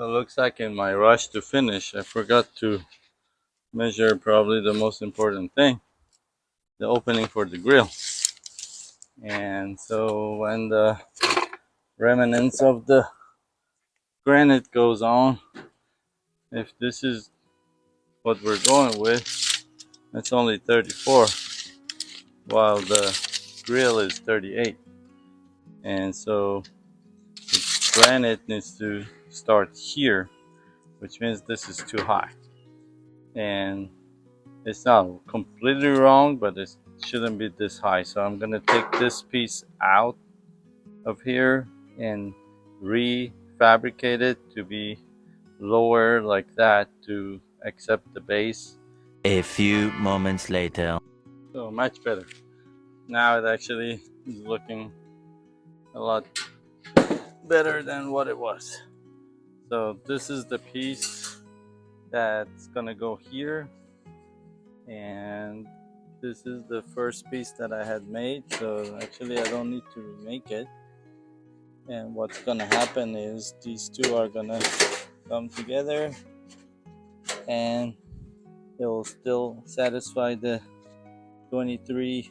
So it looks like in my rush to finish, I forgot to measure probably the most important thing, the opening for the grill. And so when the remnants of the granite goes on, if this is what we're going with, it's only 34, while the grill is 38. And so the granite needs to start here, which means this is too high. And it's not completely wrong, but it shouldn't be this high. So I'm gonna take this piece out of here and refabricate it to be lower like that to accept the base. A few moments later. So much better. Now it actually is looking a lot better than what it was. So this is the piece that's gonna go here, and this is the first piece that I had made, so actually I don't need to remake it. And what's gonna happen is these two are gonna come together and it will still satisfy the 23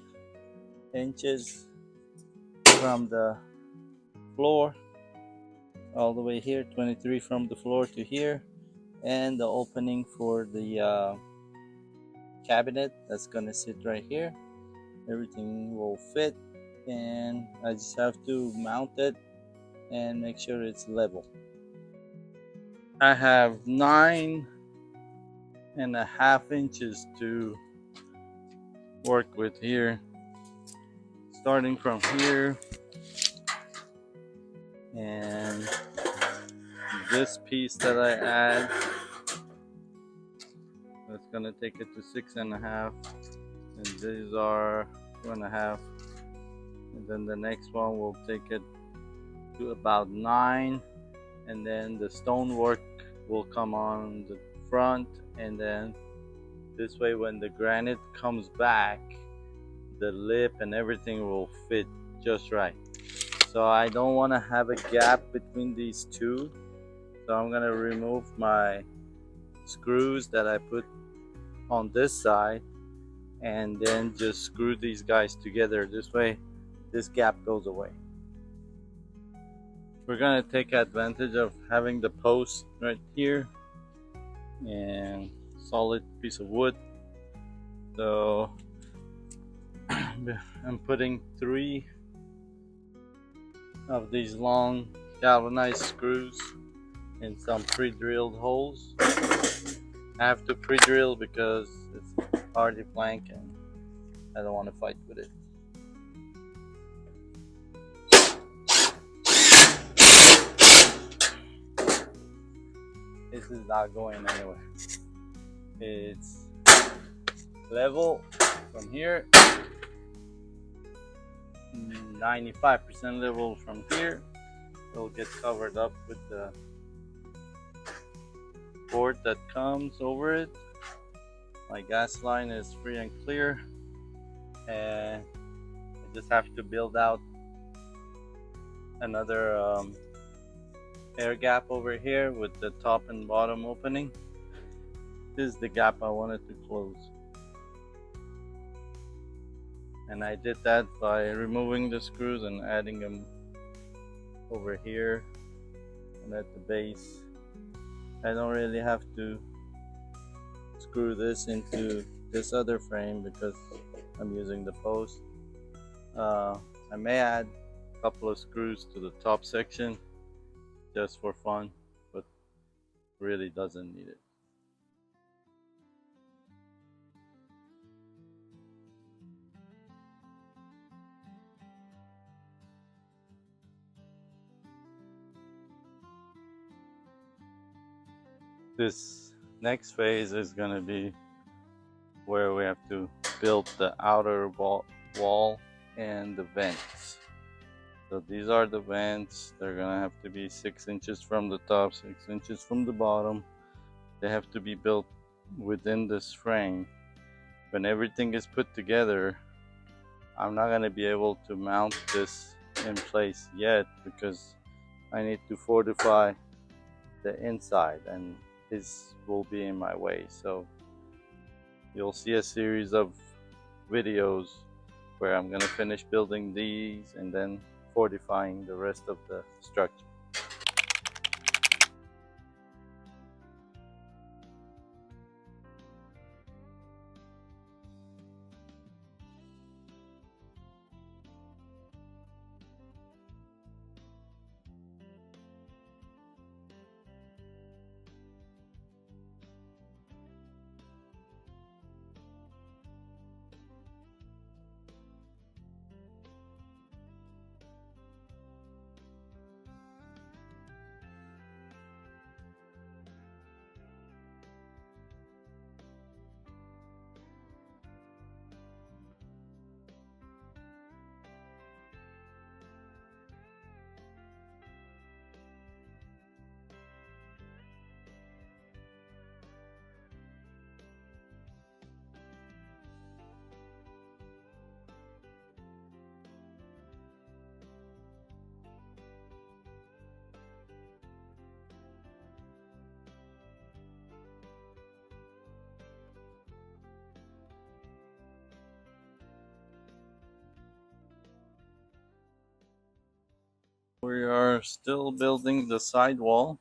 inches from the floor all the way here, 23 from the floor to here, and the opening for the cabinet that's gonna sit right here. Everything will fit, and I just have to mount it and make sure it's level. I have 9.5 inches to work with here, starting from here, and this piece that I add, that's gonna take it to 6.5, and these are 2.5, and then the next one will take it to about 9, and then the stonework will come on the front, and then this way when the granite comes back, the lip and everything will fit just right. So I don't want to have a gap between these two, so I'm gonna remove my screws that I put on this side and then just screw these guys together. This way this gap goes away. We're gonna take advantage of having the post right here and solid piece of wood. So I'm putting 3 of these long galvanized screws in some pre-drilled holes. I have to pre-drill because it's hardy plank and I don't want to fight with it. This is not going anywhere. It's level from here, 95% level from here. It'll get covered up with the board that comes over it. My gas line is free and clear, and I just have to build out another air gap over here with the top and bottom opening. This is the gap I wanted to close, and I did that by removing the screws and adding them over here and at the base. I don't really have to screw this into this other frame because I'm using the post. I may add a couple of screws to the top section just for fun, but really doesn't need it. This next phase is going to be where we have to build the outer wall and the vents. So these are the vents. They're going to have to be 6 inches from the top, 6 inches from the bottom. They have to be built within this frame. When everything is put together, I'm not going to be able to mount this in place yet because I need to fortify the inside, and his will be in my way. So you'll see a series of videos where I'm gonna finish building these and then fortifying the rest of the structure. We are still building the side wall,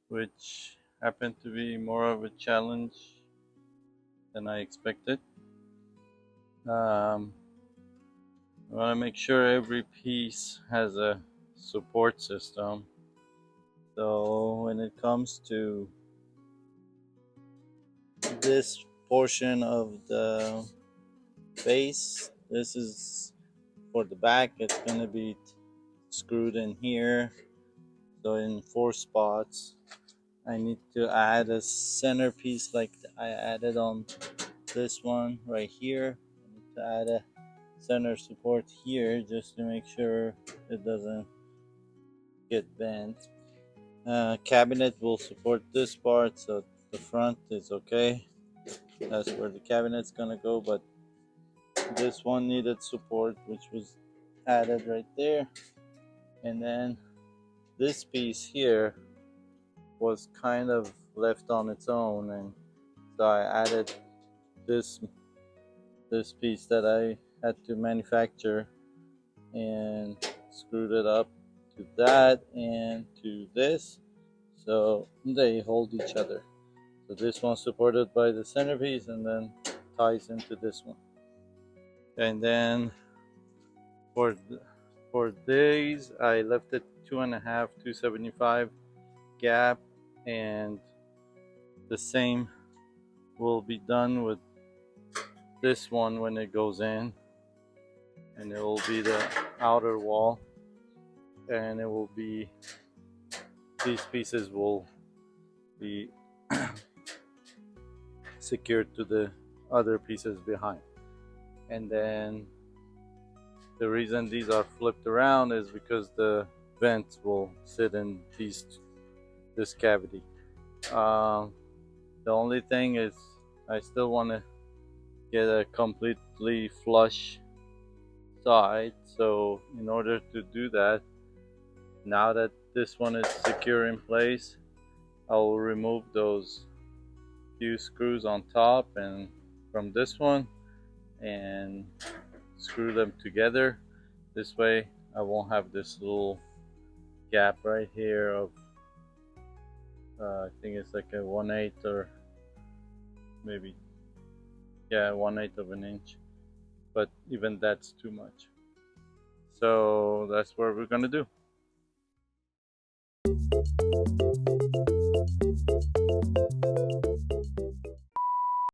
which happened to be more of a challenge than I expected. I want to make sure every piece has a support system. So when it comes to this portion of the base, this is for the back. It's going to be screwed in here, so in 4 spots. I need to add a centerpiece like I added on this one right here. I need to add a center support here just to make sure it doesn't get bent. Cabinet will support this part, so the front is okay. That's where the cabinet's gonna go, but this one needed support, which was added right there. And then this piece here was kind of left on its own, and so I added this piece that I had to manufacture and screwed it up to that and to this, so they hold each other. So this one's supported by the centerpiece and then ties into this one. And then for these, I left it 2.5, 275 gap, and the same will be done with this one when it goes in, and it will be the outer wall, and it will be, these pieces will be secured to the other pieces behind. And then the reason these are flipped around is because the vents will sit in this cavity. The only thing is I still want to get a completely flush side, so in order to do that, now that this one is secure in place, I will remove those few screws on top and from this one and screw them together. This way I won't have this little gap right here of I think it's like a 1/8 or maybe 1/8 of an inch, but even that's too much. So that's what we're gonna do.